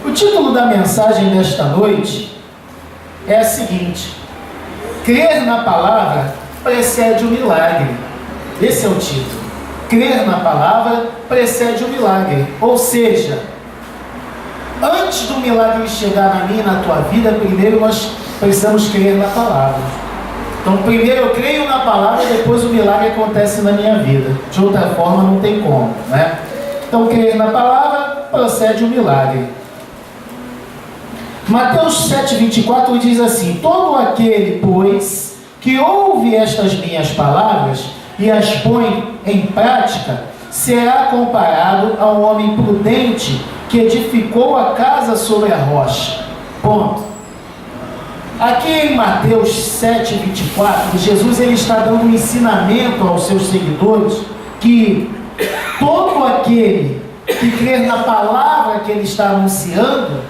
O título da mensagem desta noite é a seguinte: crer na palavra precede o milagre. Esse é o título. Crer na palavra precede o milagre. Ou seja, antes do milagre chegar na minha e na tua vida, primeiro nós precisamos crer na palavra. Então, primeiro eu creio na palavra, depois o milagre acontece na minha vida. De outra forma, não tem como, né? Então, crer na palavra procede o milagre. Mateus 7,24 diz assim: todo aquele, pois, que ouve estas minhas palavras e as põe em prática, será comparado a um homem prudente que edificou a casa sobre a rocha. Ponto. Aqui em Mateus 7,24, Jesus ele está dando um ensinamento aos seus seguidores que todo aquele que crer na palavra que ele está anunciando,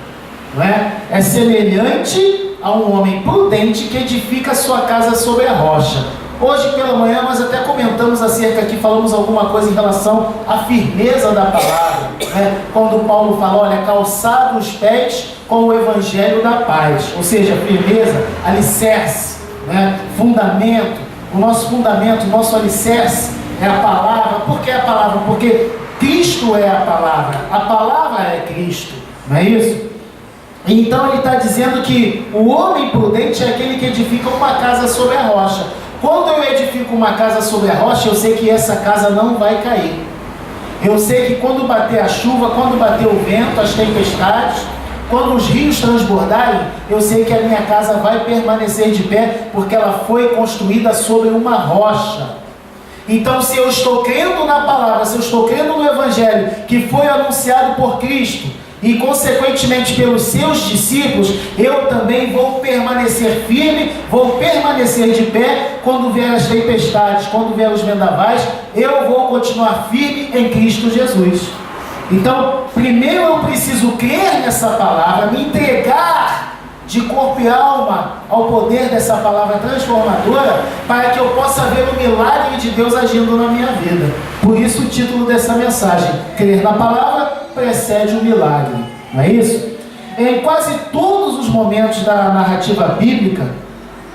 não é semelhante a um homem prudente que edifica a sua casa sobre a rocha. Hoje pela manhã nós até comentamos acerca aqui, falamos alguma coisa em relação à firmeza da palavra, né? Quando Paulo fala, olha, calçado os pés com o evangelho da paz, ou seja, firmeza, alicerce, né? Fundamento, o nosso alicerce é a palavra. Por que a palavra? Porque Cristo é a palavra é Cristo, não é isso? Então ele está dizendo que o homem prudente é aquele que edifica uma casa sobre a rocha. Quando eu edifico uma casa sobre a rocha, eu sei que essa casa não vai cair. Eu sei que quando bater a chuva, quando bater o vento, as tempestades, quando os rios transbordarem, eu sei que a minha casa vai permanecer de pé, porque ela foi construída sobre uma rocha. Então, se eu estou crendo na palavra, se eu estou crendo no evangelho que foi anunciado por Cristo e consequentemente pelos seus discípulos, eu também vou permanecer firme, vou permanecer de pé quando vier as tempestades, quando vier os vendavais, eu vou continuar firme em Cristo Jesus. Então, primeiro eu preciso crer nessa palavra, me entregar de corpo e alma ao poder dessa palavra transformadora, para que eu possa ver o milagre de Deus agindo na minha vida. Por isso o título dessa mensagem: crer na palavra precede o milagre, não é isso? Em quase todos os momentos da narrativa bíblica,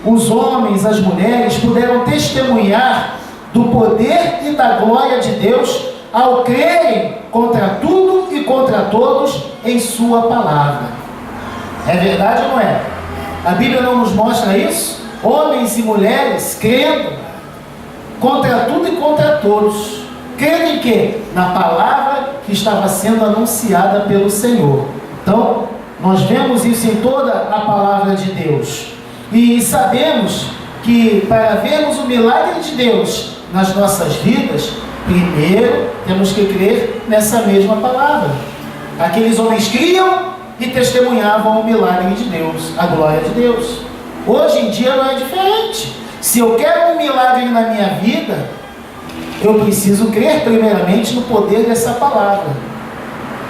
os homens, as mulheres puderam testemunhar do poder e da glória de Deus ao crerem contra tudo e contra todos em sua palavra. É verdade ou não é? A Bíblia não nos mostra isso? Homens e mulheres crendo contra tudo e contra todos. Crendo em quê? Na palavra que estava sendo anunciada pelo Senhor. Então, nós vemos isso em toda a palavra de Deus. E sabemos que para vermos o milagre de Deus nas nossas vidas, primeiro temos que crer nessa mesma palavra. Aqueles homens criam e testemunhavam o milagre de Deus, a glória de Deus. Hoje em dia não é diferente. Se eu quero um milagre na minha vida, eu preciso crer primeiramente no poder dessa palavra,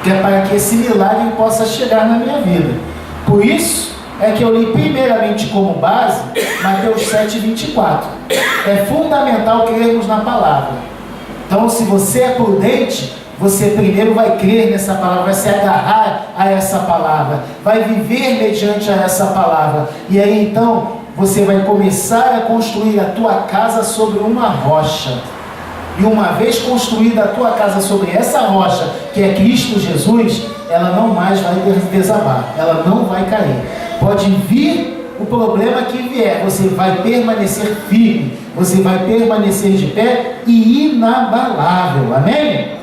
que é para que esse milagre possa chegar na minha vida. Por isso é que eu li primeiramente como base Mateus 7,24. É fundamental crermos na palavra. Então, se você é prudente, você primeiro vai crer nessa palavra, vai se agarrar a essa palavra, vai viver mediante a essa palavra. E aí então você vai começar a construir a tua casa sobre uma rocha. E uma vez construída a tua casa sobre essa rocha, que é Cristo Jesus, ela não mais vai desabar, ela não vai cair. Pode vir o problema que vier, você vai permanecer firme, você vai permanecer de pé e inabalável. Amém?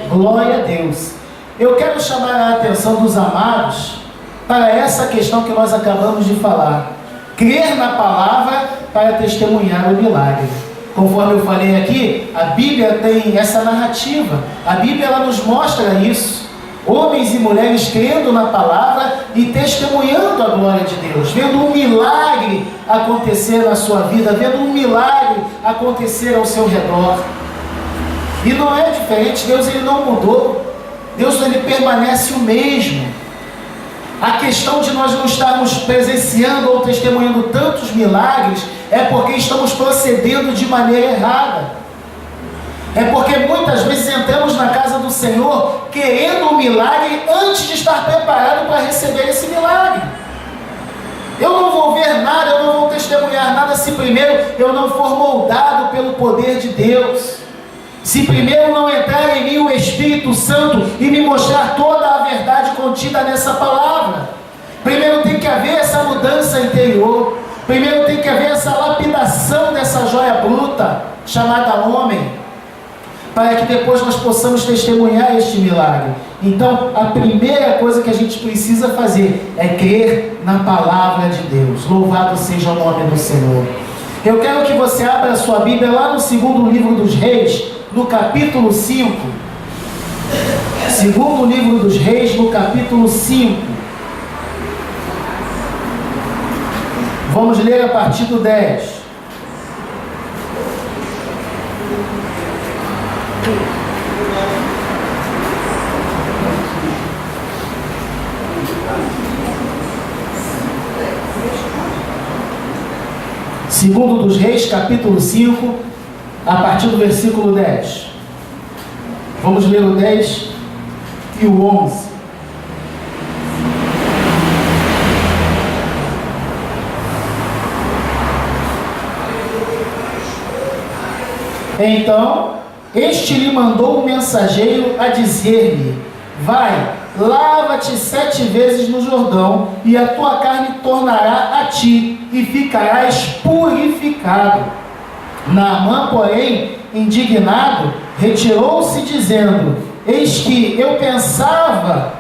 Glória a Deus. Eu quero chamar a atenção dos amados para essa questão que nós acabamos de falar. Crer na palavra para testemunhar o milagre. Conforme eu falei aqui, a Bíblia tem essa narrativa. A Bíblia ela nos mostra isso. Homens e mulheres crendo na palavra e testemunhando a glória de Deus, vendo um milagre acontecer na sua vida, vendo um milagre acontecer ao seu redor. E não é diferente. Deus ele não mudou. Deus ele permanece o mesmo. A questão de nós não estarmos presenciando ou testemunhando tantos milagres é porque estamos procedendo de maneira errada. É porque muitas vezes entramos na casa do Senhor querendo um milagre antes de estar preparado para receber esse milagre. Eu não vou ver nada, eu não vou testemunhar nada se primeiro eu não for moldado pelo poder de Deus. Se primeiro não entrar em mim o Espírito Santo e me mostrar toda a verdade contida nessa palavra. Primeiro tem que haver essa mudança interior. Primeiro tem que haver essa lapidação dessa joia bruta, chamada homem, para que depois nós possamos testemunhar este milagre. Então, a primeira coisa que a gente precisa fazer é crer na palavra de Deus. Louvado seja o nome do Senhor. Eu quero que você abra a sua Bíblia lá no segundo livro dos Reis, no capítulo 5. Segundo livro dos Reis, no capítulo 5. Vamos ler a partir do 10. Segundo dos Reis, capítulo 5, a partir do versículo 10. Vamos ler o 10 e o 11. Então, este lhe mandou um mensageiro a dizer-lhe: vai, lava-te 7 vezes no Jordão, e a tua carne tornará a ti, e ficarás purificado. Naamã, porém, indignado, retirou-se, dizendo: eis que eu pensava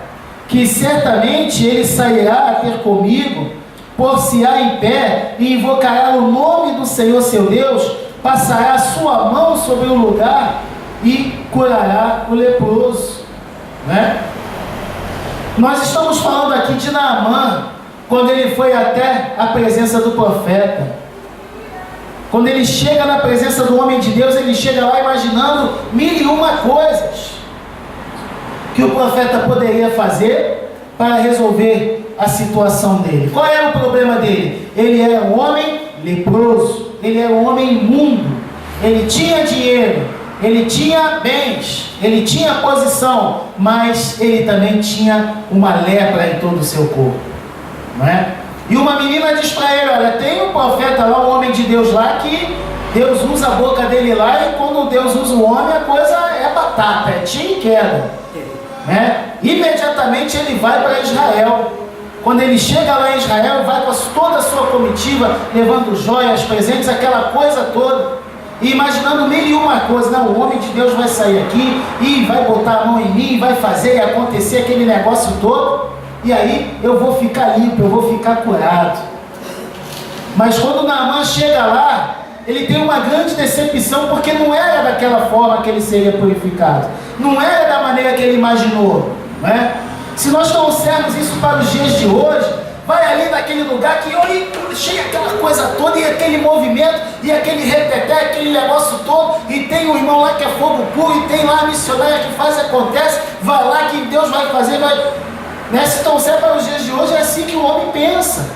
que certamente ele sairá a ter comigo, por-se-á em pé, e invocará o nome do Senhor seu Deus, passará a sua mão sobre o lugar e curará o leproso. Né? Nós estamos falando aqui de Naamã, quando ele foi até a presença do profeta. Quando ele chega na presença do homem de Deus, ele chega lá imaginando 1001 coisas que o profeta poderia fazer para resolver a situação dele. Qual era o problema dele? Ele era um homem leproso, ele era um homem imundo, ele tinha dinheiro, ele tinha bens, ele tinha posição, mas ele também tinha uma lepra em todo o seu corpo, não é? E uma menina diz para ele: olha, tem um profeta lá, um homem de Deus lá, que Deus usa a boca dele lá, e quando Deus usa o homem, a coisa é batata, é tiro e queda, né? Imediatamente ele vai para Israel. Quando ele chega lá em Israel, vai com toda a sua comitiva, levando joias, presentes, aquela coisa toda, e imaginando 1001 coisas. Não, o homem de Deus vai sair aqui, e vai botar a mão em mim, vai fazer e acontecer aquele negócio todo, e aí eu vou ficar limpo, eu vou ficar curado. Mas quando Naamã chega lá, ele tem uma grande decepção, porque não era daquela forma que ele seria purificado, não era da maneira que ele imaginou, né? Se nós trouxermos isso para os dias de hoje, vai ali naquele lugar que olha, chega aquela coisa toda, e aquele movimento, e aquele repeté, aquele negócio todo, e tem um irmão lá que é fogo puro, e tem lá a missionária que faz, acontece, vai lá que Deus vai fazer, vai... Né? Se trouxer para os dias de hoje, é assim que o homem pensa.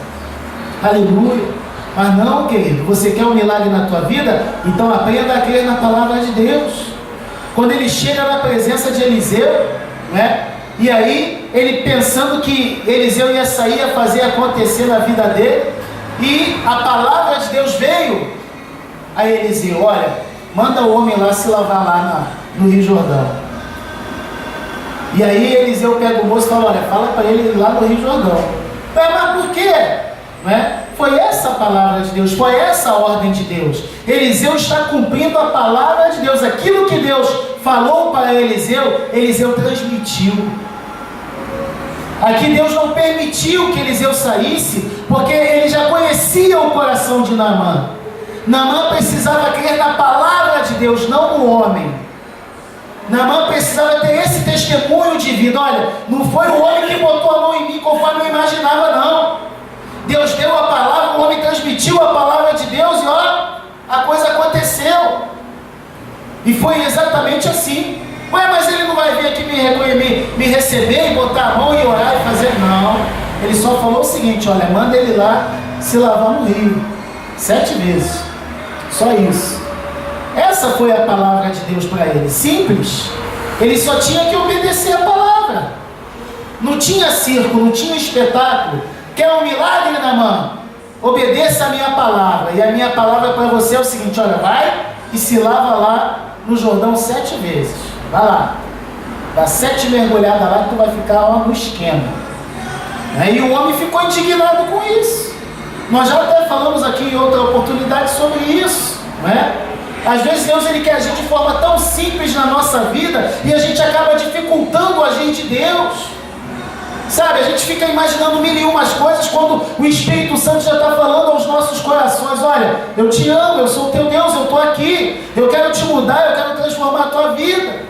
Aleluia. Mas não, querido, você quer um milagre na tua vida? Então aprenda a crer na palavra de Deus. Quando ele chega na presença de Eliseu, né? E aí, ele pensando que Eliseu ia sair a fazer acontecer na vida dele, e a palavra de Deus veio a Eliseu: olha, manda o homem lá se lavar lá no Rio Jordão. E aí Eliseu pega o moço e fala: olha, fala para ele ir lá no Rio Jordão. Mas por quê? Né? Foi essa a palavra de Deus, foi essa a ordem de Deus. Eliseu está cumprindo a palavra de Deus. Aquilo que Deus falou para Eliseu, Eliseu transmitiu. Aqui Deus não permitiu que Eliseu saísse, porque ele já conhecia o coração de Naamã. Naamã precisava crer na palavra de Deus, não no homem. Naamã precisava ter esse testemunho de vida. Olha, não foi o homem que botou a mão em mim conforme eu imaginava, não. Deus deu a palavra, o homem transmitiu a palavra de Deus, e ó, a coisa aconteceu. E foi exatamente assim. Ué, mas ele não vai vir aqui me receber e botar a mão e orar e fazer? Não. Ele só falou o seguinte: olha, manda ele lá se lavar no rio 7 vezes. Só isso. Essa foi a palavra de Deus para ele, simples. Ele só tinha que obedecer a palavra. Não tinha circo, não tinha espetáculo. Quer um milagre, Naamã? Obedeça a minha palavra. E a minha palavra para você é o seguinte: olha, vai e se lava lá no Jordão 7 vezes. Vai lá, dá 7 mergulhadas lá que tu vai ficar no esquema. E o homem ficou indignado com isso. Nós já até falamos aqui em outra oportunidade sobre isso, não é? Às vezes Deus ele quer agir de forma tão simples na nossa vida e a gente acaba dificultando o agir de Deus. Sabe, a gente fica imaginando mil e umas coisas quando o Espírito Santo já está falando aos nossos corações: olha, eu te amo, eu sou o teu Deus, eu estou aqui, eu quero te mudar, eu quero transformar a tua vida.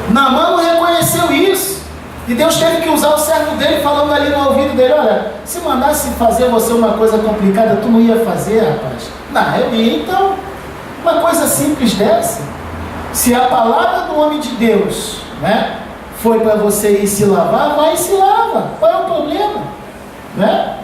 Naamã não reconheceu isso. E Deus teve que usar o servo dele falando ali no ouvido dele: olha, se mandasse fazer você uma coisa complicada, tu não ia fazer, rapaz? Não, eu ia então. Uma coisa simples dessa. Se a palavra do homem de Deus, né, foi para você ir se lavar, vai e se lava. Qual é o problema? Né?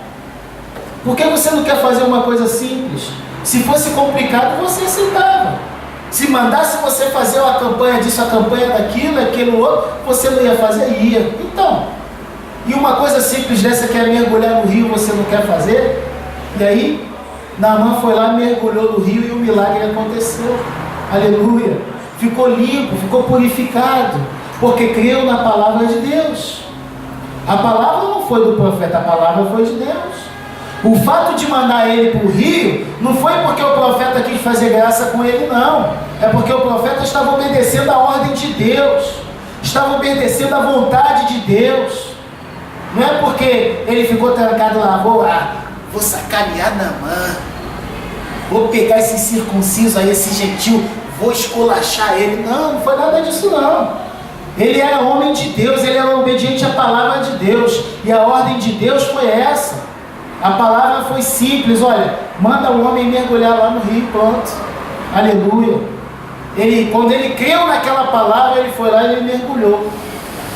Por que você não quer fazer uma coisa simples? Se fosse complicado, você aceitava. Se mandasse você fazer uma campanha disso, a campanha daquilo, aquilo outro, você não ia fazer? Ia. Então, e uma coisa simples dessa que é mergulhar no rio, você não quer fazer? E aí, Naamã foi lá, mergulhou no rio e o milagre aconteceu. Aleluia. Ficou limpo, ficou purificado, porque creu na palavra de Deus. A palavra não foi do profeta, a palavra foi de Deus. O fato de mandar ele para o rio não foi porque o profeta quis fazer graça com ele, não. É porque o profeta estava obedecendo a ordem de Deus, estava obedecendo a vontade de Deus. Não é porque ele ficou trancado lá: vou sacanear Naamã, vou pegar esse incircunciso aí, esse gentil, vou esculachar ele. Não, não foi nada disso não. Ele era homem de Deus, ele era obediente à palavra de Deus, e a ordem de Deus foi essa. A palavra foi simples: olha, manda o homem mergulhar lá no rio, pronto. Aleluia. Quando ele creu naquela palavra, ele foi lá e ele mergulhou.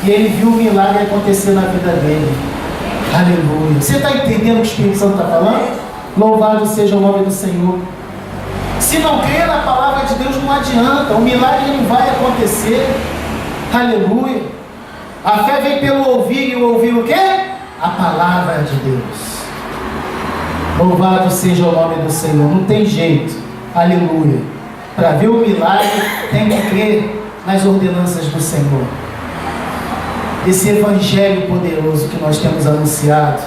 E ele viu o milagre acontecer na vida dele. Aleluia. Você está entendendo o que o Espírito Santo está falando? Louvado seja o nome do Senhor. Se não crer na palavra de Deus, não adianta. O milagre não vai acontecer. Aleluia. A fé vem pelo ouvir, e o ouvir o quê? A palavra de Deus. Louvado seja o nome do Senhor. Não tem jeito. Aleluia. Para ver o milagre, tem que crer nas ordenanças do Senhor. Esse evangelho poderoso que nós temos anunciado,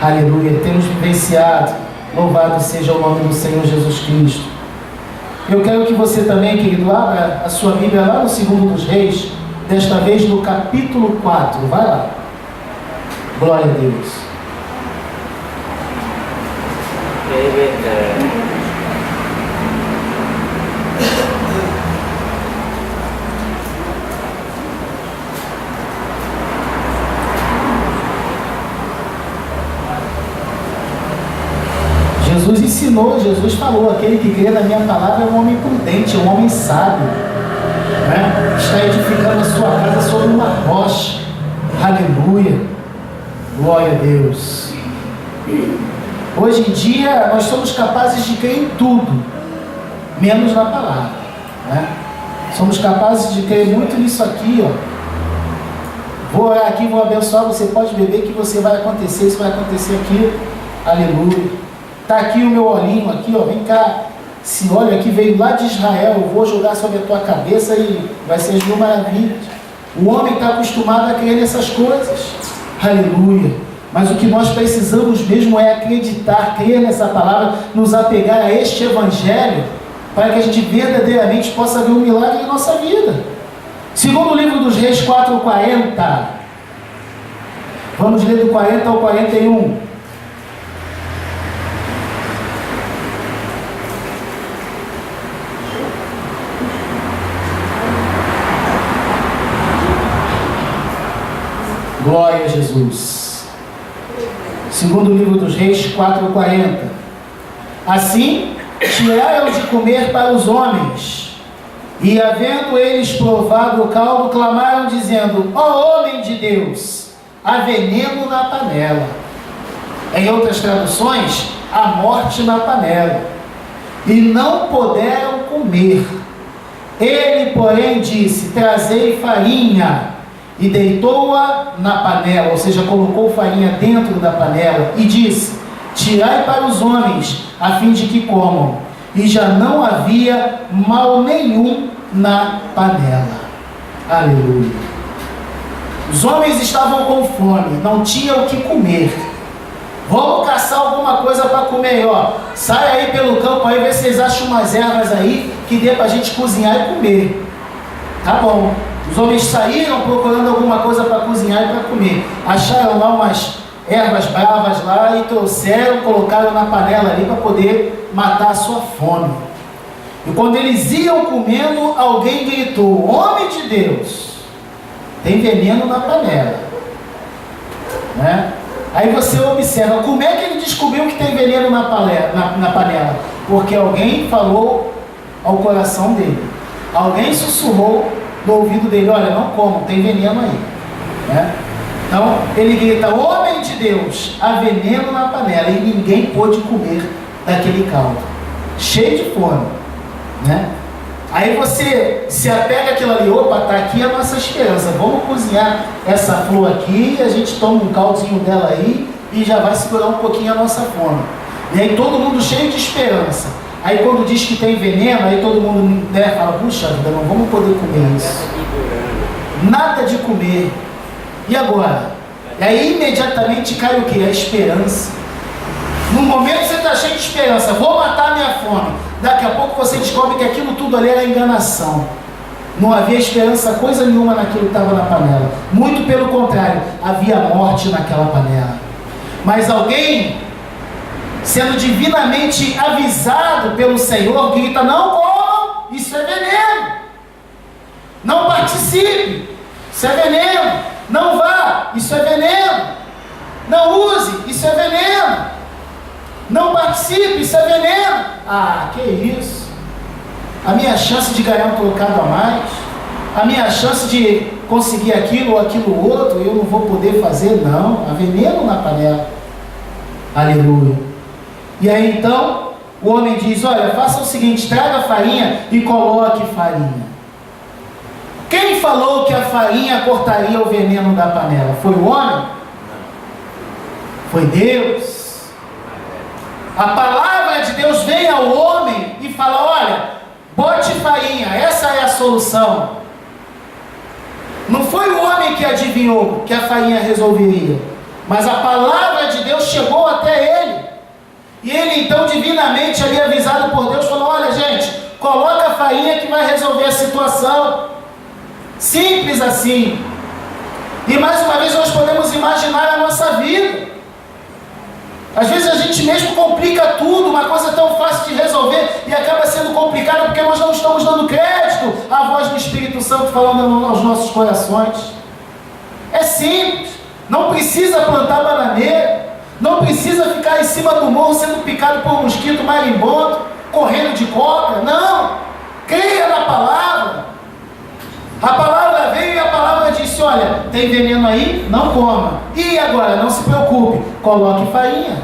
aleluia, temos vivenciado. Louvado seja o nome do Senhor Jesus Cristo. Eu quero que você também, querido, abra a sua Bíblia lá no 2 Reis, desta vez no capítulo 4. Vai lá. Glória a Deus. Jesus ensinou, Jesus falou: aquele que crê na minha palavra é um homem prudente, é um homem sábio, né? Está edificando a sua casa sobre uma rocha. Aleluia. Glória a Deus. Hoje em dia nós somos capazes de crer em tudo, menos na palavra, né? Somos capazes de crer muito nisso aqui, ó. Vou orar aqui, vou abençoar, você pode beber que você vai acontecer, isso vai acontecer aqui. Aleluia. Está aqui o meu olhinho aqui, ó, vem cá. Esse óleo aqui veio lá de Israel, eu vou jogar sobre a tua cabeça e vai ser as mil maravilhas. O homem está acostumado a crer nessas coisas. Aleluia. Mas o que nós precisamos mesmo é acreditar, crer nessa palavra, nos apegar a este evangelho, para que a gente verdadeiramente possa ver um milagre em nossa vida. Segundo livro dos Reis 4:40. Vamos ler do 40 ao 41. Glória a Jesus. Segundo livro dos Reis 4:40. Assim, tiraram de comer para os homens, e havendo eles provado o caldo, clamaram dizendo: ó homem de Deus, há veneno na panela. Em outras traduções, há morte na panela. e não puderam comer. Ele, porém, disse: trazei farinha, e deitou-a na panela, ou seja, colocou farinha dentro da panela, e disse: tirai para os homens, a fim de que comam. E já não havia mal nenhum na panela. Aleluia. Os homens estavam com fome, não tinham o que comer. Vamos caçar alguma coisa para comer, ó. Sai aí pelo campo aí, vê se vocês acham umas ervas aí que dê para a gente cozinhar e comer. Tá bom. Os homens saíram procurando alguma coisa para cozinhar e para comer. Acharam lá umas ervas bravas lá e trouxeram, colocaram na panela ali para poder matar a sua fome. E quando eles iam comendo, alguém gritou: homem de Deus, tem veneno na panela, né? Aí você observa, como é que ele descobriu que tem veneno na panela? Porque alguém falou ao coração dele, alguém sussurrou no ouvido dele: olha, não comam, tem veneno aí, né? Então ele grita: homem de Deus, há veneno na panela. E ninguém pôde comer daquele caldo, cheio de fome, né? Aí você se apega àquilo ali: opa, está aqui a nossa esperança, vamos cozinhar essa flor aqui, a gente toma um caldinho dela aí e já vai segurar um pouquinho a nossa fome. E aí todo mundo cheio de esperança. Aí quando diz que tem veneno, aí todo mundo, né, fala: puxa vida, não vamos poder comer isso, nada de comer. E agora? E aí imediatamente cai o que? A esperança. No momento você está cheio de esperança, vou matar a minha fome. Daqui a pouco você descobre que aquilo tudo ali era enganação. Não havia esperança, coisa nenhuma naquilo que estava na panela. Muito pelo contrário, havia morte naquela panela. Mas alguém, sendo divinamente avisado pelo Senhor, grita: não comam, isso é veneno. Não participe, isso é veneno. Não vá, isso é veneno. Não use, isso é veneno. Não participe, isso é veneno. Ah, que isso? A minha chance de ganhar um trocado a mais, a minha chance de conseguir aquilo ou aquilo outro, eu não vou poder fazer, não. Há veneno na panela. Aleluia. E aí então, o homem diz: olha, faça o seguinte, traga farinha e coloque farinha. Quem falou que a farinha cortaria o veneno da panela? Foi o homem? Foi Deus. A palavra de Deus vem ao homem e fala: olha, bote farinha, essa é a solução. Não foi o homem que adivinhou que a farinha resolveria, mas a palavra de Deus chegou até ele. E ele então, divinamente ali avisado por Deus, falou: olha gente, coloca a farinha que vai resolver a situação. Simples assim. E mais uma vez nós podemos imaginar a nossa vida. Às vezes a gente mesmo complica tudo, uma coisa tão fácil de resolver e acaba sendo complicada porque nós não estamos dando crédito à voz do Espírito Santo falando aos nossos corações. É simples, não precisa plantar bananeira, não precisa ficar em cima do morro sendo picado por um mosquito marimbondo, correndo de cobra. Não, creia na palavra. A palavra veio e a palavra disse: olha, tem veneno aí? Não coma. E agora? Não se preocupe, coloque farinha.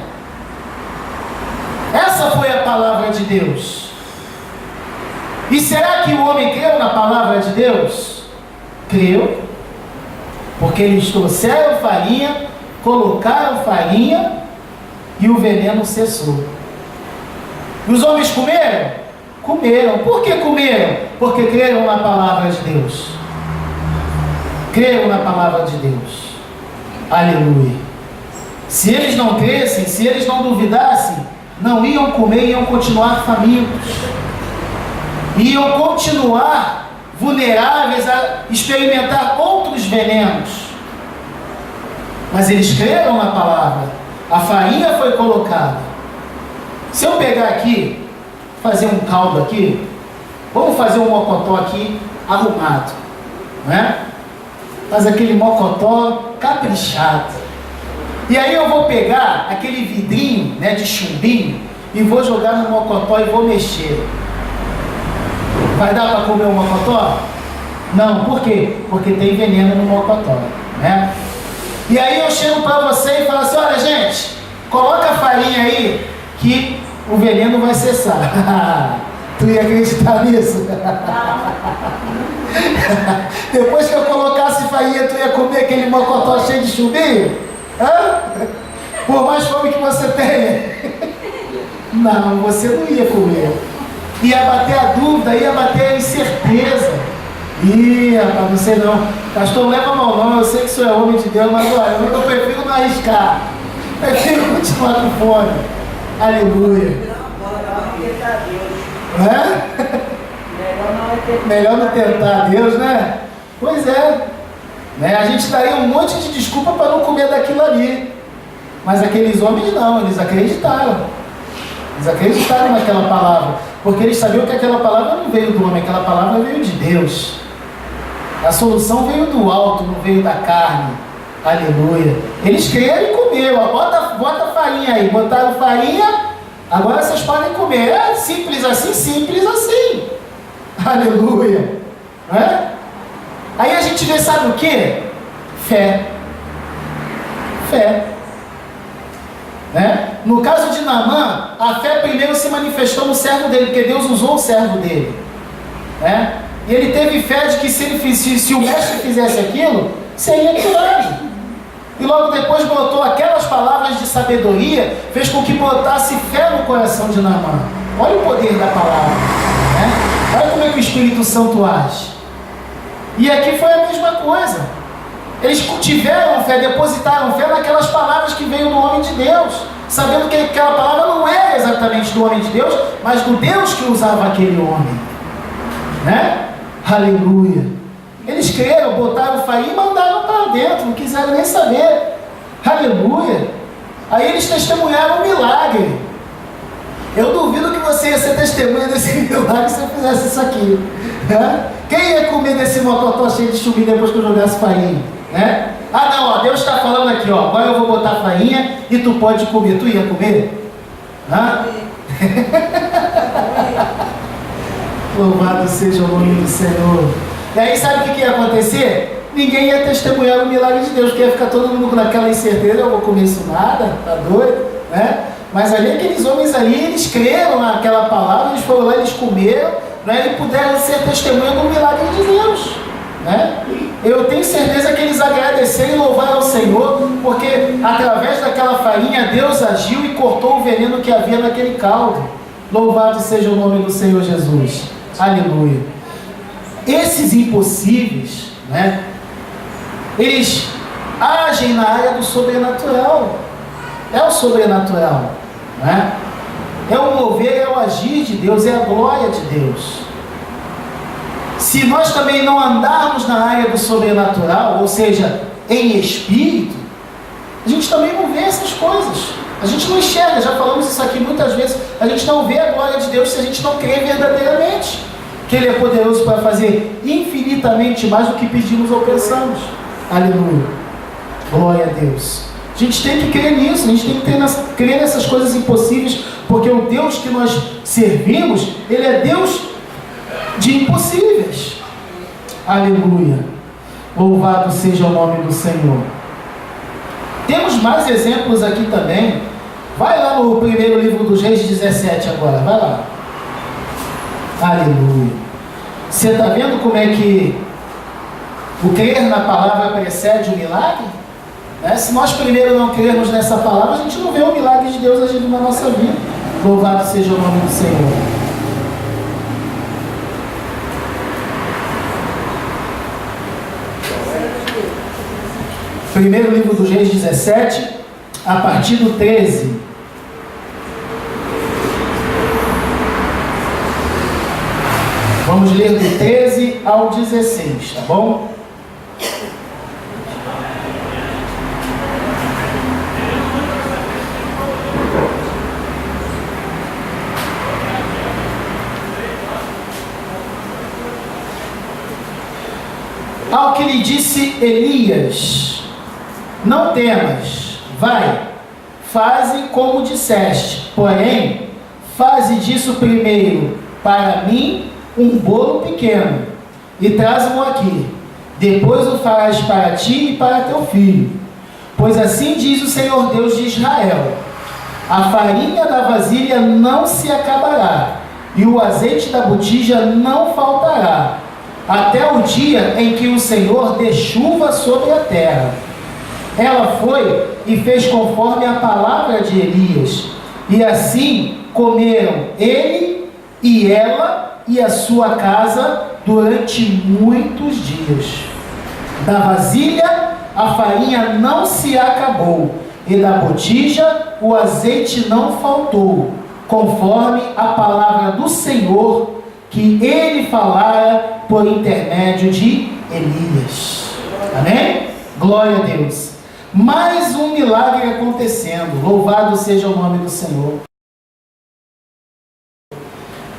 Essa foi a palavra de Deus. E será que o homem creu na palavra de Deus? Creu, porque eles trouxeram farinha, colocaram farinha e o veneno cessou. E os homens comeram? Comeram. Por que comeram? Porque creram na palavra de Deus. Creram na palavra de Deus. Aleluia. Se eles não crescem, se eles não duvidassem, não iam comer, iam continuar famintos. Iam continuar vulneráveis a experimentar outros venenos. Mas eles creram na palavra. A farinha foi colocada. Se eu pegar aqui, fazer um caldo aqui, vamos fazer um mocotó aqui arrumado, né? Faz aquele mocotó caprichado. E aí eu vou pegar aquele vidrinho, né, de chumbinho e vou jogar no mocotó e vou mexer. Vai dar para comer o mocotó? Não, por quê? Porque tem veneno no mocotó, né? E aí eu chego para você e falo assim: olha gente, coloca a farinha aí que o veneno vai cessar. Tu ia acreditar nisso? Depois que eu colocasse farinha, tu ia comer aquele mocotó cheio de chumbinho? Hã? Por mais fome que você tenha. Não, você não ia comer. Ia bater a dúvida, ia bater a incerteza. Ih, rapaz, não sei não. Pastor, não leva mal não, eu sei que o senhor é homem de Deus, mas olha, eu prefiro não arriscar. Prefiro continuar com fome. Aleluia. Melhor não tentar Deus, né? Pois é. Né? A gente daria um monte de desculpa para não comer daquilo ali. Mas aqueles homens não, eles acreditaram. Eles acreditaram naquela palavra. Porque eles sabiam que aquela palavra não veio do homem, aquela palavra veio de Deus. A solução veio do alto, não veio da carne. Aleluia. Eles creram e comeram. Bota farinha aí. Botaram farinha, agora vocês podem comer. É simples assim, simples assim. Aleluia. É? Aí a gente vê, sabe o que? Fé. Fé. Né? No caso de Naamã, a fé primeiro se manifestou no servo dele, porque Deus usou o servo dele. Né? E ele teve fé de que se o mestre fizesse aquilo, seria curado. E logo depois botou aquelas palavras de sabedoria, fez com que botasse fé no coração de Naamã. Olha o poder da palavra. Né? Olha como é que o Espírito Santo age. E aqui foi a mesma coisa. Eles tiveram fé, depositaram fé naquelas palavras que veio do homem de Deus, sabendo que aquela palavra não era exatamente do homem de Deus, mas do Deus que usava aquele homem. Né? Aleluia. Eles creram, botaram farinha e mandaram para dentro, não quiseram nem saber. Aleluia. Aí eles testemunharam um milagre. Eu duvido que você ia ser testemunha desse milagre se eu fizesse isso aqui. Né? Quem ia comer desse mocotó cheio de chumbinho depois que eu jogasse farinha? Né? Ah não, ó, Deus está falando aqui, ó, agora eu vou botar farinha e tu pode comer. Tu ia comer? Hã? Louvado seja o nome do Senhor. E aí sabe o que ia acontecer? Ninguém ia testemunhar o milagre de Deus, porque ia ficar todo mundo naquela incerteza, eu vou comer isso nada, tá doido? Né? Mas ali aqueles homens ali, eles creram naquela palavra, eles foram lá, eles comeram, né? E puderam ser testemunha do milagre de Deus. Né? Eu tenho certeza que eles agradeceram e louvaram ao Senhor, porque através daquela farinha Deus agiu e cortou o veneno que havia naquele caldo. Louvado seja o nome do Senhor Jesus. Aleluia. Esses impossíveis, né, eles agem na área do sobrenatural. É o sobrenatural, né? É o mover, é o agir de Deus, é a glória de Deus. Se nós também não andarmos na área do sobrenatural, ou seja, em espírito, a gente também não vê essas coisas. A gente não enxerga, já falamos isso aqui muitas vezes, a gente não vê a glória de Deus se a gente não crê verdadeiramente que Ele é poderoso para fazer infinitamente mais do que pedimos ou pensamos. Aleluia. Glória a Deus. A gente tem que crer nisso, a gente tem que crer nessas coisas impossíveis, porque o Deus que nós servimos, Ele é Deus de impossíveis. Aleluia. Louvado seja o nome do Senhor. Temos mais exemplos aqui também. Vai lá no primeiro livro dos Reis 17 agora, vai lá. Aleluia. Você está vendo como é que o crer na palavra precede o milagre? Né? Se nós primeiro não crermos nessa palavra, a gente não vê o milagre de Deus agindo na nossa vida. Louvado seja o nome do Senhor. Primeiro livro dos Reis 17, a partir do 13. Vamos ler do 13 ao 16, tá bom? Ao que lhe disse Elias: não temas, vai, faze como disseste, porém, faze disso primeiro para mim um bolo pequeno, e traze-mo aqui, depois o farás para ti e para teu filho, pois assim diz o Senhor Deus de Israel: a farinha da vasilha não se acabará, e o azeite da botija não faltará, até o dia em que o Senhor dê chuva sobre a terra. Ela foi e fez conforme a palavra de Elias, e assim comeram ele e ela e a sua casa durante muitos dias. Da vasilha a farinha não se acabou, e da botija o azeite não faltou, conforme a palavra do Senhor que ele falara por intermédio de Elias. Amém? Glória a Deus. Mais um milagre acontecendo. Louvado seja o nome do Senhor.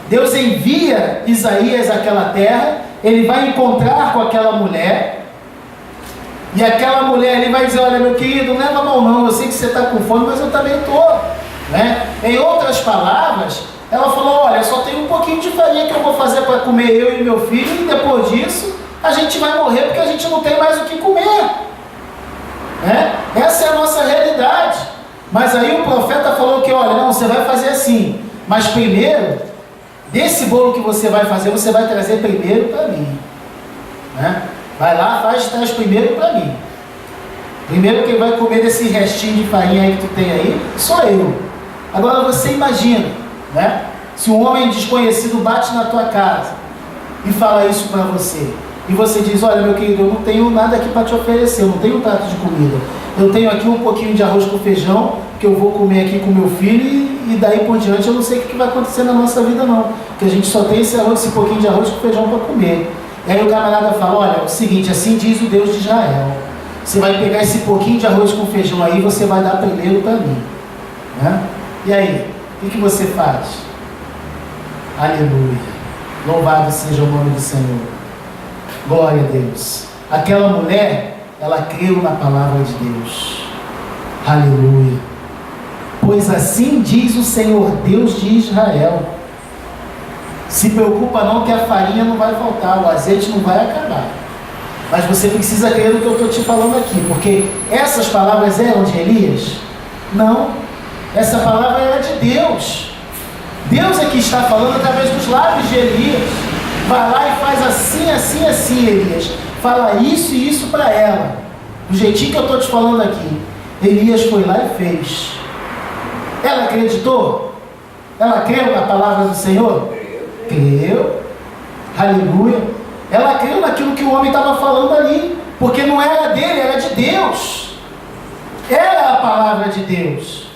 Deus envia Isaías àquela terra, ele vai encontrar com aquela mulher, e aquela mulher, ele vai dizer: olha, meu querido, não leva mal não, eu sei que você está com fome, mas eu também estou, né? Em outras palavras, ela falou: olha, só tem um pouquinho de farinha que eu vou fazer para comer eu e meu filho, e depois disso, a gente vai morrer porque a gente não tem mais o que comer, né? Essa é a nossa realidade. Mas aí o profeta falou que, olha, não, você vai fazer assim, mas primeiro, desse bolo que você vai fazer, você vai trazer primeiro para mim, né? Vai lá, traz primeiro para mim. Primeiro quem vai comer desse restinho de farinha aí que tu tem aí, sou eu. Agora você imagina, né? Se um homem desconhecido bate na tua casa e fala isso para você, e você diz: olha, meu querido, eu não tenho nada aqui para te oferecer, eu não tenho um prato de comida, eu tenho aqui um pouquinho de arroz com feijão que eu vou comer aqui com meu filho, e daí por diante eu não sei o que vai acontecer na nossa vida não, porque a gente só tem esse pouquinho de arroz com feijão para comer. E aí o camarada fala: olha, é o seguinte, assim diz o Deus de Israel, você vai pegar esse pouquinho de arroz com feijão aí, você vai dar primeiro para mim, né? E aí, o que você faz? Aleluia, louvado seja o nome do Senhor, glória a Deus. Aquela mulher, ela creu na palavra de Deus, aleluia. Pois assim diz o Senhor Deus de Israel: se preocupa não, que a farinha não vai faltar, o azeite não vai acabar, mas você precisa crer no que eu estou te falando aqui, porque essas palavras eram de Elias? Não, essa palavra era de Deus. Deus é que está falando através dos lábios de Elias. Vai lá e faz assim, assim, assim, Elias, fala isso e isso para ela, do jeitinho que eu estou te falando aqui. Elias foi lá e fez. Ela acreditou? Ela creu na palavra do Senhor? Creu, aleluia. Ela creu naquilo que o homem estava falando ali, porque não era dele, era de Deus. Era a palavra de Deus,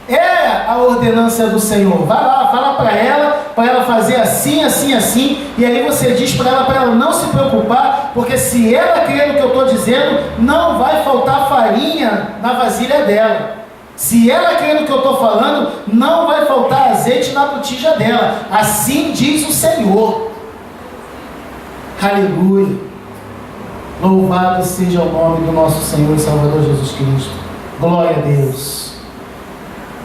era a ordenança do Senhor. Vai lá, fala para ela fazer assim, assim, assim, e aí você diz para ela não se preocupar, porque se ela crer no que eu estou dizendo, não vai faltar farinha na vasilha dela. Se ela crer no que eu estou falando, não vai faltar azeite na botija dela. Assim diz o Senhor. Aleluia. Louvado seja o nome do nosso Senhor e Salvador Jesus Cristo. Glória a Deus.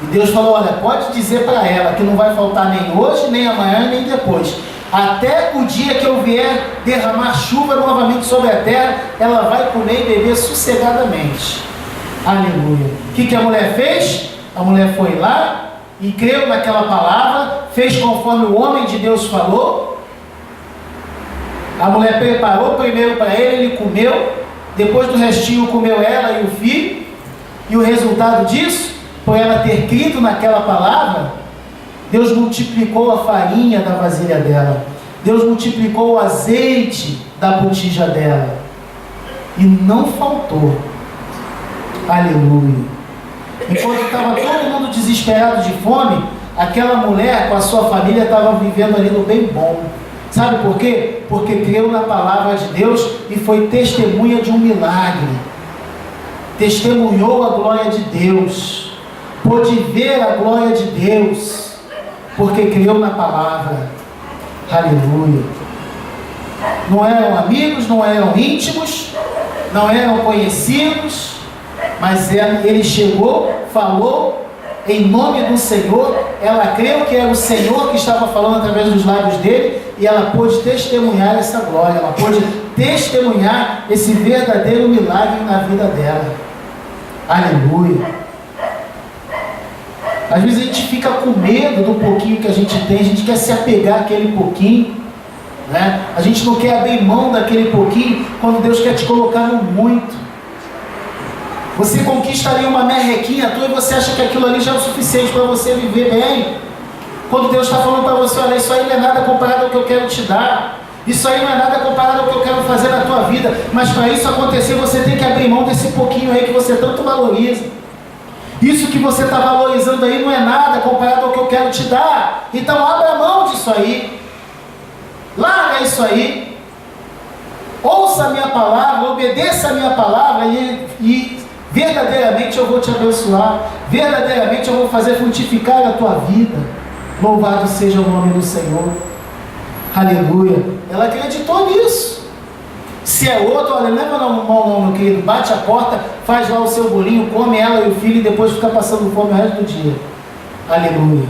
E Deus falou: olha, pode dizer para ela que não vai faltar nem hoje, nem amanhã, nem depois. Até o dia que eu vier derramar chuva novamente sobre a terra, ela vai comer e beber sossegadamente. Aleluia. O que a mulher fez? A mulher foi lá e creu naquela palavra, fez conforme o homem de Deus falou. A mulher preparou primeiro para ele, ele comeu, depois do restinho comeu ela e o filho, e o resultado disso, por ela ter crido naquela palavra, Deus multiplicou a farinha da vasilha dela, Deus multiplicou o azeite da botija dela, e não faltou. Aleluia. Enquanto estava todo mundo desesperado de fome, aquela mulher com a sua família estava vivendo ali no bem bom. Sabe por quê? Porque creu na palavra de Deus e foi testemunha de um milagre. Testemunhou a glória de Deus. Pôde ver a glória de Deus, porque creu na palavra. Aleluia. Não eram amigos, não eram íntimos, não eram conhecidos, mas ele chegou, falou em nome do Senhor. Ela creu que era o Senhor que estava falando através dos lábios dele, e ela pôde testemunhar essa glória, ela pôde testemunhar esse verdadeiro milagre na vida dela. Aleluia. Às vezes a gente fica com medo do pouquinho que a gente tem, a gente quer se apegar àquele pouquinho, né? A gente não quer abrir mão daquele pouquinho quando Deus quer te colocar no muito. Você conquista ali uma merrequinha tua e você acha que aquilo ali já é o suficiente para você viver bem. Quando Deus está falando para você, olha, isso aí não é nada comparado ao que eu quero te dar. Isso aí não é nada comparado ao que eu quero fazer na tua vida. Mas para isso acontecer, você tem que abrir mão desse pouquinho aí que você tanto valoriza. Isso que você está valorizando aí não é nada comparado ao que eu quero te dar. Então abra mão disso aí. Larga isso aí. Ouça a minha palavra, obedeça a minha palavra e verdadeiramente eu vou te abençoar. Verdadeiramente eu vou fazer frutificar a tua vida. Louvado seja o nome do Senhor. Aleluia. Ela acreditou nisso. Se é outro, olha, leva não, meu querido, bate a porta, faz lá o seu bolinho, come ela e o filho e depois fica passando fome o resto do dia. Aleluia.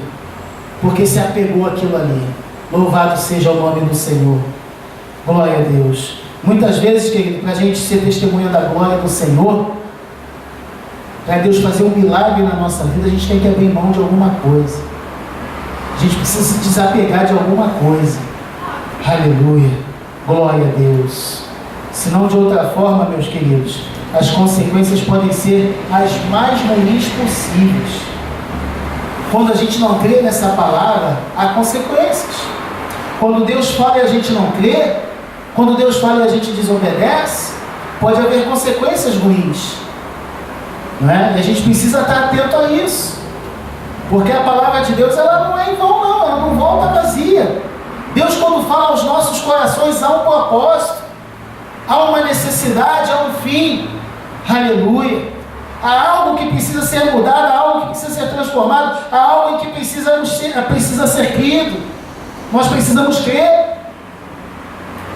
Porque se apegou àquilo ali. Louvado seja o nome do Senhor. Glória a Deus. Muitas vezes, querido, para a gente ser testemunha da glória do Senhor, para Deus fazer um milagre na nossa vida, a gente tem que abrir mão de alguma coisa. A gente precisa se desapegar de alguma coisa. Aleluia. Glória a Deus. Senão, de outra forma, meus queridos, as consequências podem ser as mais ruins possíveis. Quando a gente não crê nessa palavra, há consequências. Quando Deus fala e a gente não crê, quando Deus fala e a gente desobedece, pode haver consequências ruins. Não é? E a gente precisa estar atento a isso. Porque a palavra de Deus, ela não é em vão, não. Ela não volta vazia. Deus, quando fala aos nossos corações, há um propósito. Há uma necessidade, há um fim. Aleluia. Há algo que precisa ser mudado, há algo que precisa ser transformado, há algo que precisa ser crido. Nós precisamos crer.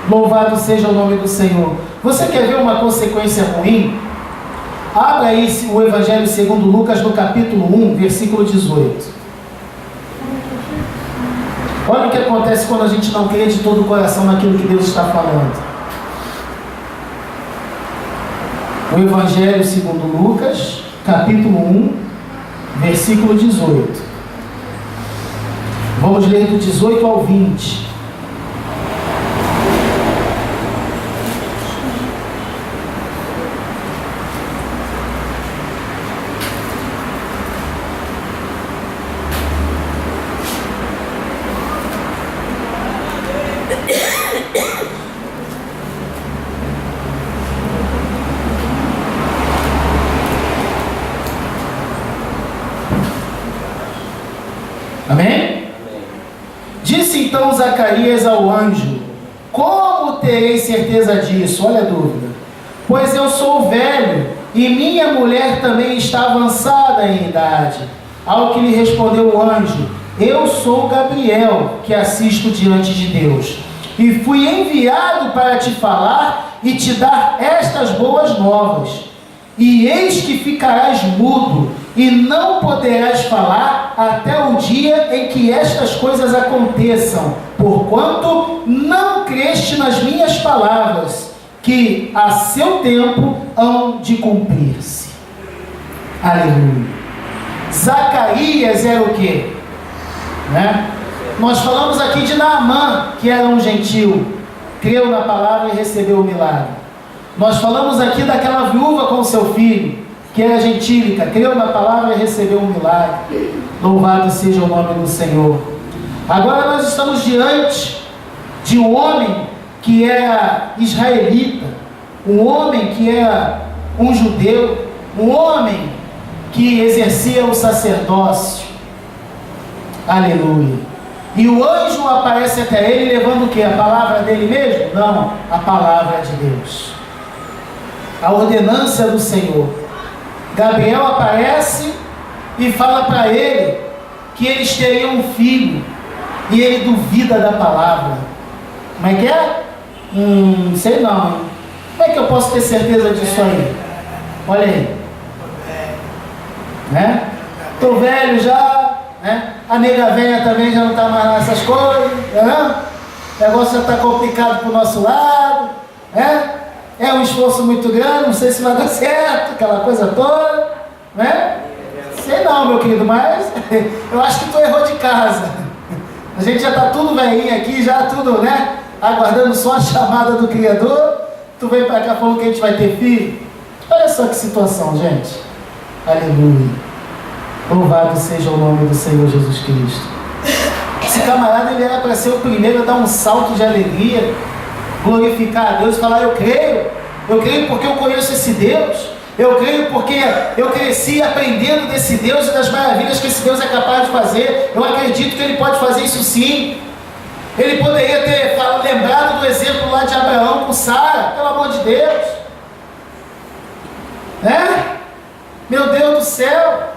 Louvado seja o nome do Senhor. Você quer ver uma consequência ruim? Abra aí o Evangelho segundo Lucas, no capítulo 1, versículo 18. Olha o que acontece quando a gente não crê de todo o coração naquilo que Deus está falando. O Evangelho segundo Lucas, capítulo 1, versículo 18. Vamos ler do 18 ao 20. Amém? Disse então Zacarias ao anjo: como terei certeza disso? Olha a dúvida. Pois eu sou velho e minha mulher também está avançada em idade. Ao que lhe respondeu o anjo: eu sou Gabriel, que assisto diante de Deus, e fui enviado para te falar e te dar estas boas novas. E eis que ficarás mudo e não poderás falar até o dia em que estas coisas aconteçam, porquanto não creste nas minhas palavras, que a seu tempo hão de cumprir-se. Aleluia. Zacarias era o quê? Né? Nós falamos aqui de Naamã, que era um gentil, creu na palavra e recebeu o milagre. Nós falamos aqui daquela viúva com seu filho, que era gentílica, creu na palavra e recebeu um milagre. Louvado seja o nome do Senhor. Agora nós estamos diante de um homem que era israelita, um homem que era um judeu, um homem que exercia o sacerdócio. Aleluia. E o anjo aparece até ele levando o quê? A palavra dele mesmo? Não, a palavra de Deus. A ordenança do Senhor. Gabriel aparece e fala para ele que eles teriam um filho, e ele duvida da palavra. Como é que é? Sei não. Como é que eu posso ter certeza disso aí? Olha aí. Né? Tô velho já, né? A nega velha também já não está mais nessas coisas, né? O negócio já está complicado para o nosso lado, né? É um esforço muito grande, não sei se vai dar certo, aquela coisa toda, né? Sei não, não, meu querido, mas eu acho que tu errou de casa. A gente já está tudo velhinho aqui, já tudo, né? Aguardando só a chamada do Criador. Tu vem para cá falando que a gente vai ter filho. Olha só que situação, gente. Aleluia. Louvado seja o nome do Senhor Jesus Cristo. Esse camarada, ele era para ser o primeiro a dar um salto de alegria, glorificar a Deus e falar: eu creio porque eu conheço esse Deus, eu creio porque eu cresci aprendendo desse Deus e das maravilhas que esse Deus é capaz de fazer. Eu acredito que Ele pode fazer isso sim. Ele poderia ter lembrado do exemplo lá de Abraão com Sara, pelo amor de Deus, né? Meu Deus do céu.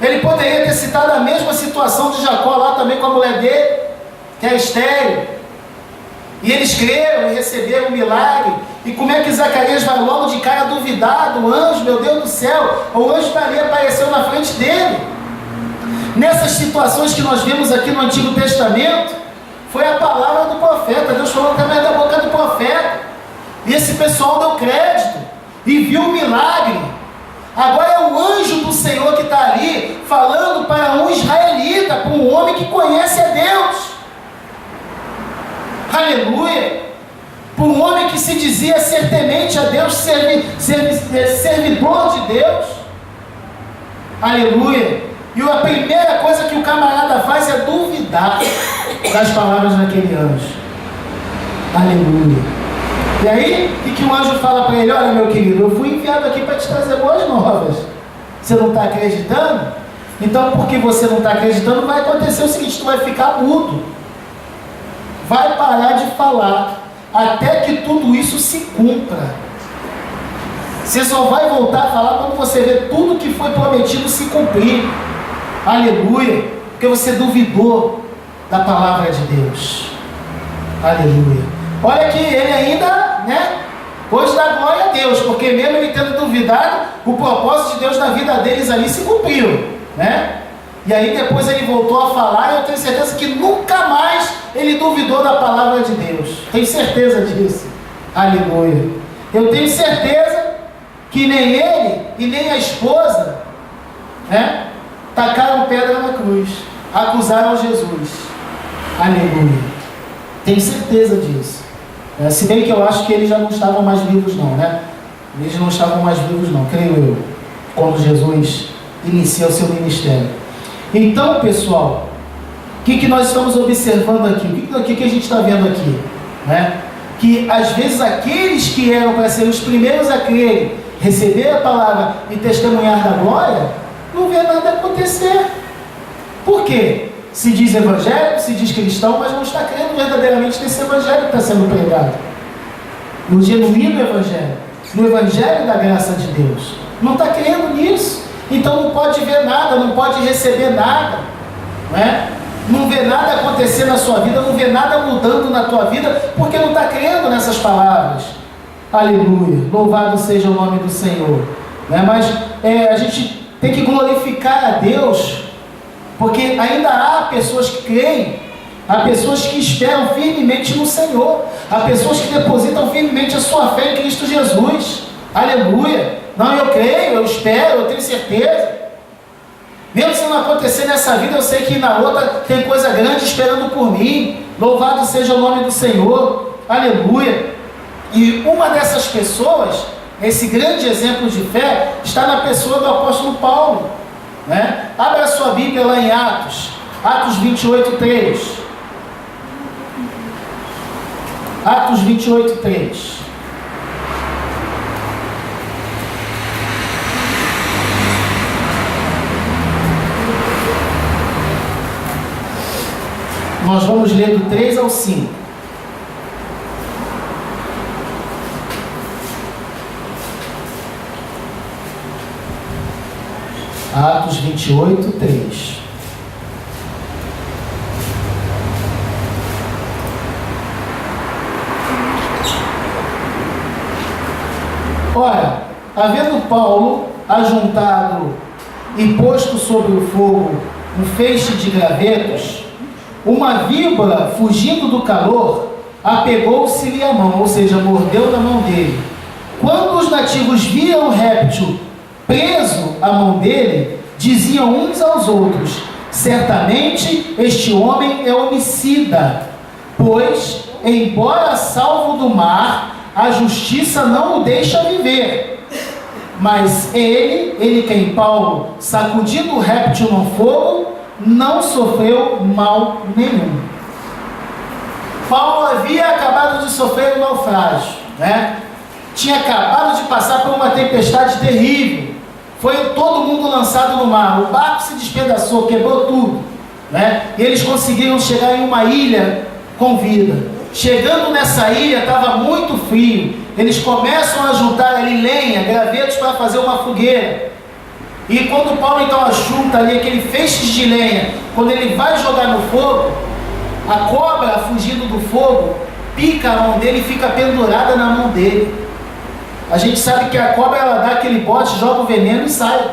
Ele poderia ter citado a mesma situação de Jacó lá também com a mulher dele, que é estéril. E eles creram e receberam o milagre. E como é que Zacarias vai logo de cara duvidar do anjo? Meu Deus do céu, o anjo ali apareceu na frente dele. Nessas situações que nós vemos aqui no Antigo Testamento, foi a palavra do profeta. Deus falou através da boca do profeta. E esse pessoal deu crédito e viu o milagre. Agora é o anjo do Senhor que está ali falando para um israelita, para um homem que conhece a Deus. Aleluia! Para um homem que se dizia ser temente a Deus, servidor de Deus. Aleluia! E a primeira coisa que o camarada faz é duvidar das palavras daquele anjo. Aleluia! E aí, o que o anjo fala para ele? Olha, meu querido, eu fui enviado aqui para te trazer boas novas. Você não está acreditando? Então, porque você não está acreditando, vai acontecer o seguinte: tu vai ficar mudo. Vai parar de falar até que tudo isso se cumpra. Você só vai voltar a falar quando você ver tudo que foi prometido se cumprir. Aleluia! Porque você duvidou da palavra de Deus. Aleluia! Olha que ele ainda, né, pôs da glória a Deus, porque mesmo ele tendo duvidado, o propósito de Deus na vida deles ali se cumpriu, né? E aí depois ele voltou a falar, e eu tenho certeza que nunca mais ele duvidou da palavra de Deus. Tenho certeza disso. Aleluia. Eu tenho certeza que nem ele e nem a esposa, né, tacaram pedra na cruz, acusaram Jesus. Aleluia. Tenho certeza disso. Se bem que eu acho que eles já não estavam mais vivos não, né? Eles não estavam mais vivos não, creio eu, quando Jesus inicia o seu ministério. Então, pessoal, o que nós estamos observando aqui? O que a gente está vendo aqui? Né? Que às vezes aqueles que eram para ser os primeiros a crer, receber a palavra e testemunhar da glória, não vê nada acontecer. Por quê? Se diz evangélico, se diz cristão, mas não está crendo verdadeiramente nesse evangelho que está sendo pregado. No genuíno evangelho, no evangelho da graça de Deus. Não está crendo nisso. Então não pode ver nada, não pode receber nada. Não vê nada acontecer na sua vida, não vê nada mudando na tua vida, porque não está crendo nessas palavras. Aleluia. Louvado seja o nome do Senhor. Mas a gente tem que glorificar a Deus, porque ainda há pessoas que creem, há pessoas que esperam firmemente no Senhor, há pessoas que depositam firmemente a sua fé em Cristo Jesus. Aleluia! Não, eu creio, eu espero, eu tenho certeza. Mesmo se não acontecer nessa vida, eu sei que na outra tem coisa grande esperando por mim. Louvado seja o nome do Senhor. Aleluia! E uma dessas pessoas, esse grande exemplo de fé, está na pessoa do apóstolo Paulo. Abra a sua Bíblia lá em Atos 28:3. Atos 28:3. Nós vamos ler do 3 ao 5. Atos 28:3. Ora, havendo Paulo ajuntado e posto sobre o fogo um feixe de gravetos, uma víbora, fugindo do calor, apegou-se-lhe à mão, ou seja, mordeu na mão dele. Quando os nativos viram o réptil preso à mão dele, diziam uns aos outros: certamente este homem é homicida, pois, embora salvo do mar, a justiça não o deixa viver. Mas ele quem Paulo, sacudindo o réptil no fogo, não sofreu mal nenhum. Paulo havia acabado de sofrer um naufrágio, né? Tinha acabado de passar por uma tempestade terrível. Foi todo mundo lançado no mar. O barco se despedaçou, quebrou tudo, né? E eles conseguiram chegar em uma ilha com vida. Chegando nessa ilha, estava muito frio. Eles começam a juntar ali lenha, gravetos para fazer uma fogueira. E quando Paulo então ajunta ali aquele feixe de lenha, quando ele vai jogar no fogo, a cobra, fugindo do fogo, pica a mão dele e fica pendurada na mão dele. A gente sabe que a cobra, ela dá aquele bote, joga o veneno e sai.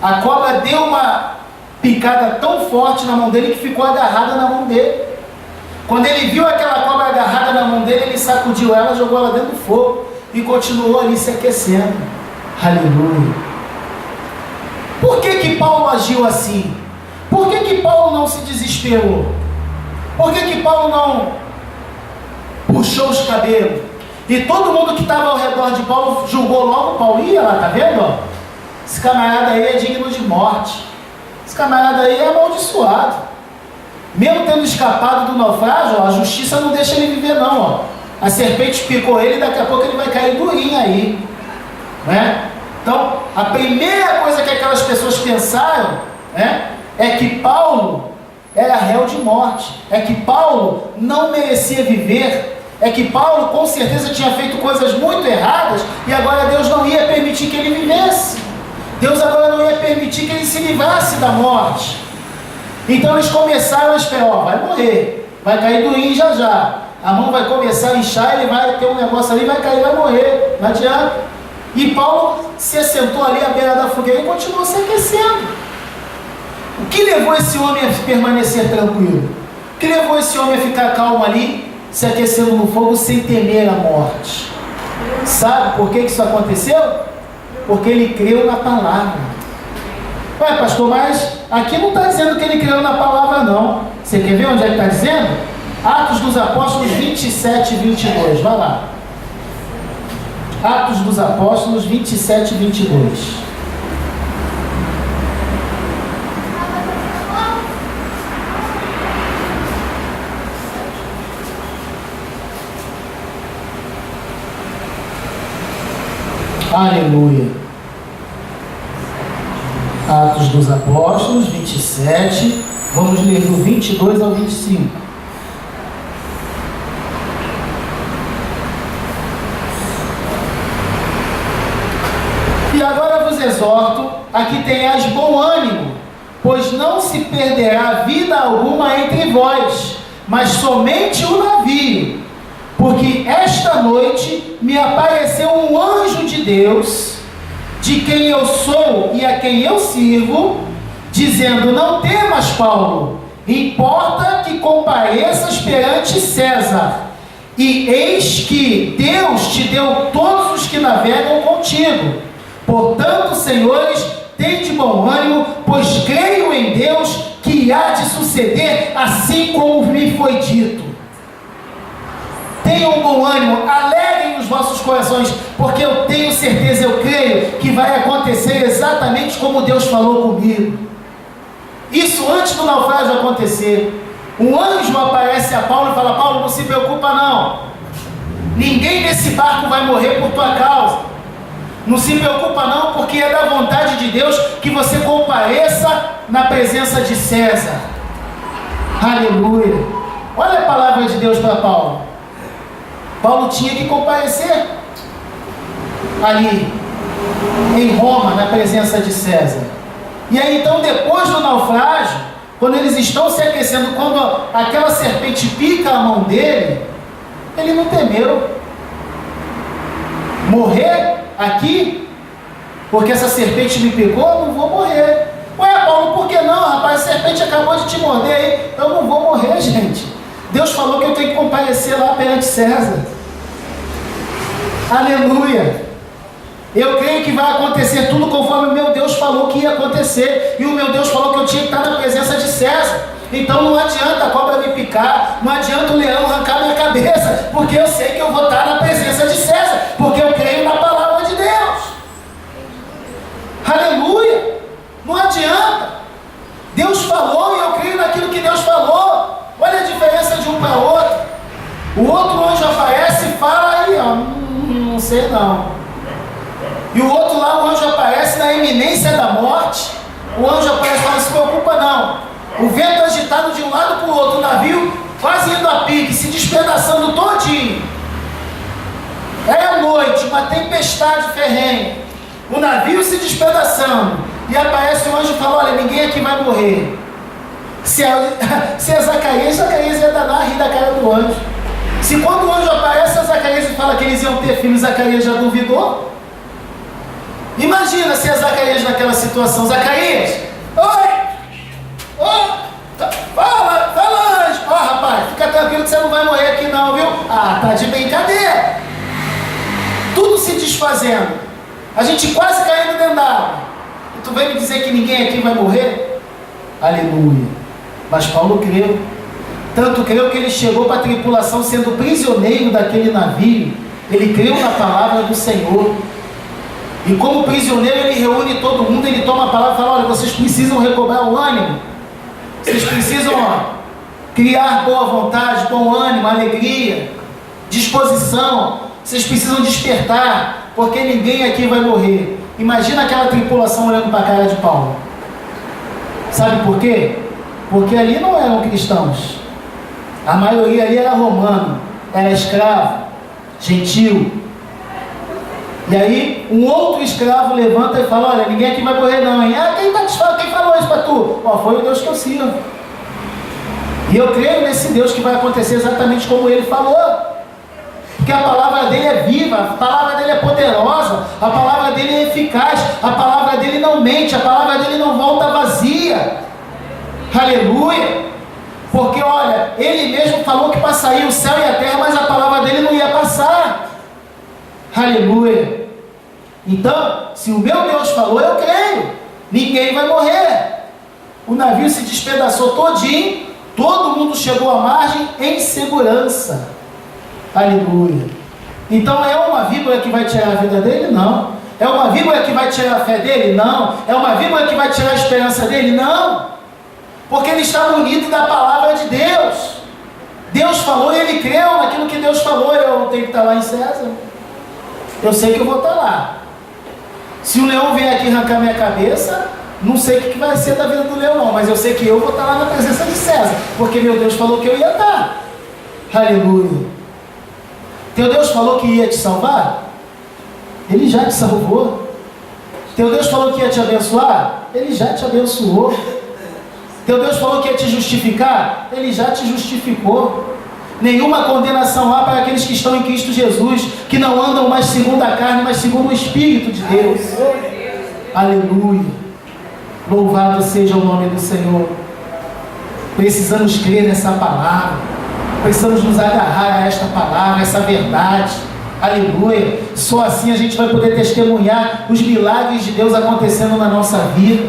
A cobra deu uma picada tão forte na mão dele que ficou agarrada na mão dele. Quando ele viu aquela cobra agarrada na mão dele, ele sacudiu ela, jogou ela dentro do fogo e continuou ali se aquecendo. Aleluia! Por que Paulo agiu assim? Por que Paulo não se desesperou? Por que Paulo não puxou os cabelos? E todo mundo que estava ao redor de Paulo julgou logo Paulo. Ih, lá, tá vendo? Esse camarada aí é digno de morte. Esse camarada aí é amaldiçoado. Mesmo tendo escapado do naufrágio, a justiça não deixa ele viver não, ó. A serpente picou ele e daqui a pouco ele vai cair durinho aí, né? Então, a primeira coisa que aquelas pessoas pensaram, né, é que Paulo era réu de morte, é que Paulo não merecia viver, é que Paulo com certeza tinha feito coisas muito erradas e agora Deus não ia permitir que ele vivesse. Deus agora não ia permitir que ele se livrasse da morte. Então eles começaram a esperar: ó, vai morrer, vai cair durinho já já, a mão vai começar a inchar, ele vai ter um negócio ali, vai cair, vai morrer, não adianta. E Paulo se assentou ali à beira da fogueira e continuou se aquecendo. O que levou esse homem a permanecer tranquilo? O que levou esse homem a ficar calmo ali, se aquecendo no fogo sem temer a morte? Sabe por que isso aconteceu? Porque ele creu na palavra. Ué, pastor, mas aqui não está dizendo que ele creu na palavra, não. Você quer ver onde é que está dizendo? Atos dos Apóstolos 27 e 22. Vai lá. Atos dos Apóstolos 27 e 22. Aleluia. Atos dos Apóstolos 27, vamos ler do 22 ao 25. E agora vos exorto a que tenhais bom ânimo, pois não se perderá vida alguma entre vós, mas somente o navio. Porque esta noite me apareceu um anjo de Deus, de quem eu sou e a quem eu sirvo, dizendo: não temas, Paulo, importa que compareças perante César, e eis que Deus te deu todos os que navegam contigo. Portanto, senhores, tende bom ânimo, pois creio em Deus que há de suceder assim como me foi dito. Tenham bom ânimo, alegrem os vossos corações, porque eu tenho certeza, eu creio que vai acontecer exatamente como Deus falou comigo. Isso antes do naufrágio acontecer. Um anjo aparece a Paulo e fala: Paulo, não se preocupa não, ninguém nesse barco vai morrer por tua causa. Não se preocupa não, porque é da vontade de Deus que você compareça na presença de César. Aleluia. Olha a palavra de Deus para Paulo. Paulo tinha que comparecer ali em Roma, na presença de César. E aí então, depois do naufrágio, quando eles estão se aquecendo, quando aquela serpente pica a mão dele, ele não temeu. Morrer aqui, porque essa serpente me picou, eu não vou morrer. Ué, Paulo, por que não, rapaz? A serpente acabou de te morder aí. Eu não vou morrer, gente. Deus falou que eu tenho que comparecer lá perante César. Aleluia. Eu creio que vai acontecer tudo conforme meu Deus falou que ia acontecer, e o meu Deus falou que eu tinha que estar na presença de César. Então não adianta a cobra me picar, não adianta o leão arrancar minha cabeça, porque eu sei que eu vou estar na presença de César, porque eu creio na palavra de Deus. Aleluia! Não adianta. Deus falou e eu creio naquilo que Deus falou. Olha a diferença de um para o outro. O outro anjo aparece e fala aí, ó, não sei não. E o outro lá, o anjo aparece na iminência da morte. O anjo aparece e fala, não se preocupa não. O vento agitado de um lado para o outro, o navio quase indo a pique, se despedaçando todinho. É a noite, uma tempestade ferrenha. O navio se despedaçando. E aparece o anjo e fala, olha, ninguém aqui vai morrer. Se é Zacarias ia danar a rir da cara do anjo. Se quando o anjo aparece a Zacarias e fala que eles iam ter filhos, Zacarias já duvidou? Imagina se é Zacarias naquela situação. Zacarias, oi! Fala anjo! Ó rapaz, fica tranquilo que você não vai morrer aqui não, viu? Ah, tá de brincadeira. Tudo se desfazendo. A gente quase caindo dentro da água. E tu vem me dizer que ninguém aqui vai morrer? Aleluia. Mas Paulo creu. Tanto creu que ele chegou para a tripulação sendo prisioneiro daquele navio. Ele creu na palavra do Senhor. E como prisioneiro ele reúne todo mundo, ele toma a palavra e fala, olha, vocês precisam recobrar o ânimo. Vocês precisam criar boa vontade, bom ânimo, alegria, disposição. Vocês precisam despertar, porque ninguém aqui vai morrer. Imagina aquela tripulação olhando para a cara de Paulo. Sabe por quê? Porque ali não eram cristãos. A maioria ali era romano, era escravo, gentil. E aí um outro escravo levanta e fala, olha, ninguém aqui vai morrer não, hein? Ah, quem falou isso para tu? Ó, foi o Deus que eu sirvo. E eu creio nesse Deus que vai acontecer exatamente como ele falou. Porque a palavra dele é viva, a palavra dele é poderosa, a palavra dele é eficaz, a palavra dele não mente, a palavra dele não volta vazia. Aleluia! Porque olha, ele mesmo falou que passaria o céu e a terra, mas a palavra dele não ia passar. Aleluia! Então, se o meu Deus falou, eu creio. Ninguém vai morrer. O navio se despedaçou todinho, todo mundo chegou à margem em segurança. Aleluia! Então é uma víbora que vai tirar a vida dele? Não. É uma víbora que vai tirar a fé dele? Não. É uma víbora que vai tirar a esperança dele? Não. Porque ele está munido da palavra de Deus. Deus falou e ele creu naquilo que Deus falou. Eu tenho que estar lá em César. Eu sei que eu vou estar lá. Se o leão vier aqui arrancar minha cabeça, não sei o que vai ser da vida do leão não, mas eu sei que eu vou estar lá na presença de César, porque meu Deus falou que eu ia estar. Aleluia. Teu Deus falou que ia te salvar? Ele já te salvou. Teu Deus falou que ia te abençoar? Ele já te abençoou. Teu Deus falou que ia te justificar? Ele já te justificou. Nenhuma condenação há para aqueles que estão em Cristo Jesus, que não andam mais segundo a carne, mas segundo o Espírito de Deus. Aleluia. Louvado seja o nome do Senhor. Precisamos crer nessa palavra. Precisamos nos agarrar a esta palavra, a essa verdade. Aleluia. Só assim a gente vai poder testemunhar os milagres de Deus acontecendo na nossa vida.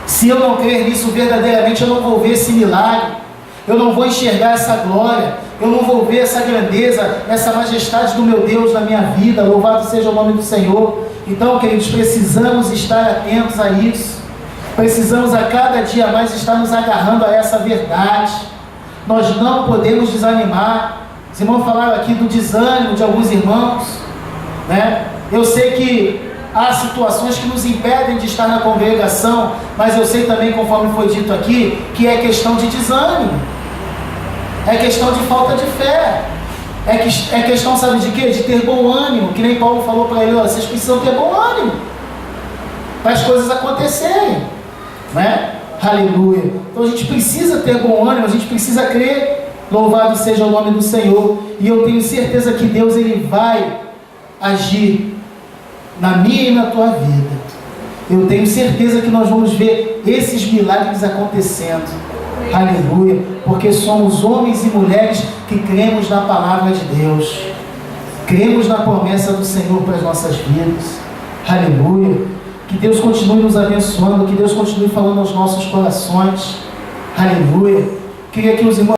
Se eu não crer nisso verdadeiramente, eu não vou ver esse milagre. Eu não vou enxergar essa glória, eu não vou ver essa grandeza, essa majestade do meu Deus na minha vida. Louvado seja o nome do Senhor. Então, queridos, precisamos estar atentos a isso. Precisamos a cada dia mais estar nos agarrando a essa verdade. Nós não podemos desanimar. Os irmãos falaram aqui do desânimo de alguns irmãos, né? Eu sei que há situações que nos impedem de estar na congregação, mas eu sei também, conforme foi dito aqui, que é questão de desânimo, é questão de falta de fé, é questão, sabe de quê? De ter bom ânimo, que nem Paulo falou para ele, olha, vocês precisam ter bom ânimo, para as coisas acontecerem, né? Aleluia. Então a gente precisa ter bom ânimo, a gente precisa crer. Louvado seja o nome do Senhor. E eu tenho certeza que Deus, Ele vai agir na minha e na tua vida. Eu tenho certeza que nós vamos ver esses milagres acontecendo. Aleluia. Porque somos homens e mulheres que cremos na palavra de Deus. Cremos na promessa do Senhor para as nossas vidas. Aleluia. Que Deus continue nos abençoando, que Deus continue falando aos nossos corações. Aleluia. Queria que os irmãos